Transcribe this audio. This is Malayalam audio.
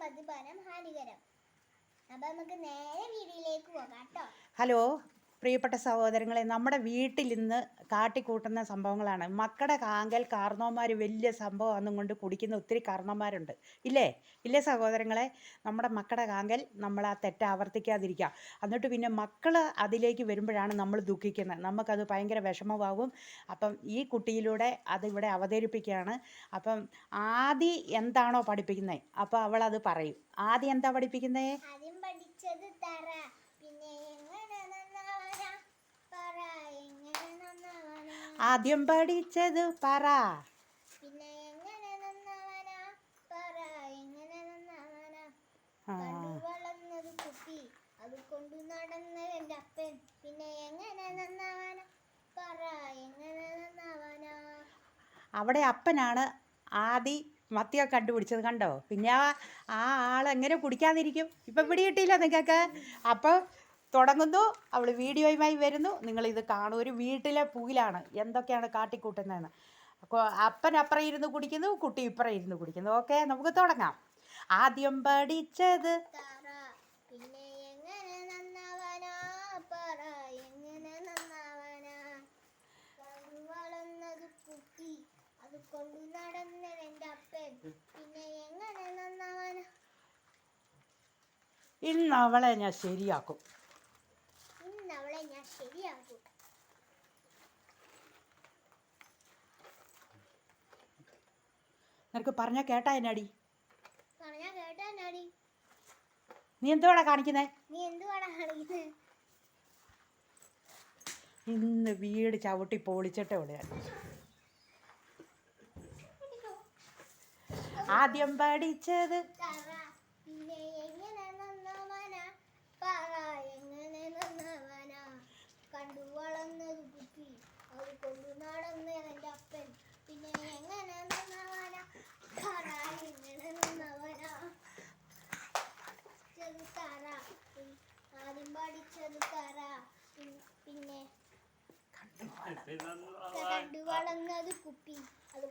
മദ്യപാനം ഹാനികരം. അപ്പൊ നമുക്ക് നേരെ വീഡിയോയിലേക്ക് പോകാം കേട്ടോ. ഹലോ പ്രിയപ്പെട്ട സഹോദരങ്ങളെ, നമ്മുടെ വീട്ടിൽ ഇന്ന് കാട്ടിക്കൂട്ടുന്ന സംഭവങ്ങളാണ്. മക്കളുടെ കാങ്കൽ കാരണവന്മാർ വലിയ സംഭവം കൊണ്ട് കുടിക്കുന്ന ഒത്തിരി കാരണവന്മാരുണ്ട്, ഇല്ലേ സഹോദരങ്ങളെ? നമ്മുടെ മക്കളുടെ കാങ്കൽ നമ്മൾ ആ തെറ്റ് ആവർത്തിക്കാതിരിക്കുക. എന്നിട്ട് പിന്നെ മക്കൾ അതിലേക്ക് വരുമ്പോഴാണ് നമ്മൾ ദുഃഖിക്കുന്നത്, നമുക്കത് ഭയങ്കര വിഷമമാകും. അപ്പം ഈ കുട്ടിയിലൂടെ അതിവിടെ അവതരിപ്പിക്കുകയാണ്. അപ്പം ആദ്യം എന്താണോ പഠിപ്പിക്കുന്നത് അപ്പോൾ അവളത് പറയും. ആദ്യം എന്താ പഠിപ്പിക്കുന്നത്? ആദ്യം പഠിച്ചത് തറ, പിന്നെ ആദ്യം പഠിച്ചത് പറ, പിന്നെ എങ്ങനെ നന്നാവാനാ പറ, എങ്ങനെ നന്നാവാനാ. വളർന്നത് കുപ്പി, അത് കൊണ്ട് നടന്ന എൻ്റെ അപ്പൻ, പിന്നെ എങ്ങനെ നന്നാവാനാ പറ, എങ്ങനെ നന്നാവാനാ. അവിടെ അപ്പനാണ് ആദി മദ്യം കണ്ടുപിടിച്ചത്, കണ്ടോ? പിന്നെ ആ ആളെങ്ങനെ കുടിക്കാതിരിക്കും? ഇപ്പം പിടികിട്ടിയില്ല നിങ്ങൾക്ക്? അപ്പോൾ തുടങ്ങുന്നു, അവൾ വീഡിയോയുമായി വരുന്നു. നിങ്ങളിത് കാണും. ഒരു വീട്ടിലെ പൂയിലാണ് എന്തൊക്കെയാണ് കാട്ടിക്കൂട്ടുന്നതെന്ന്. അപ്പോൾ അപ്പൻ അപ്പുറം ഇരുന്ന് കുടിക്കുന്നു, കുട്ടി ഇപ്പുറം ഇരുന്ന് കുടിക്കുന്നു. ഓക്കെ, നമുക്ക് തുടങ്ങാം. ആദ്യം പഠിച്ചത് തറ, പിന്നെ എങ്ങനെ നന്നാവാനാ പറ, എങ്ങനെ നന്നാവാനാ. വളർന്നത് കുപ്പി, അത് കൊണ്ട് നടന്ന എൻ്റെ അപ്പൻ, പിന്നെ എങ്ങനെ നന്നാവാനാ. ഇന്ന് അവളെ ഞാൻ ശരിയാക്കും. നിനക്ക് പറഞ്ഞാൽ കേട്ടാ എന്നാടി? നീ എന്തുവാടാ കാണിക്കുന്നേ? ഇന്ന് വീട് ചവിട്ടി പൊളിച്ചിട്ടേ ഉള്ളൂ. ആദ്യം പഠിച്ചത് പിന്നെ എങ്ങനെ നന്നാവാനാ പറ, എങ്ങനെ നന്നാവാനാ. കണ്ടു വളർന്നത് കുപ്പി, അത് കൊണ്ടു നടന്ന എൻ്റെ അപ്പൻ, പിന്നെ എങ്ങനെ നന്നാവാനാ പറ, എങ്ങനെ നന്നാവാനാ. തറ, ആദ്യം പഠിച്ചത് തറ, പിന്നെ കണ്ടു വളർന്നത് കുപ്പി, അത്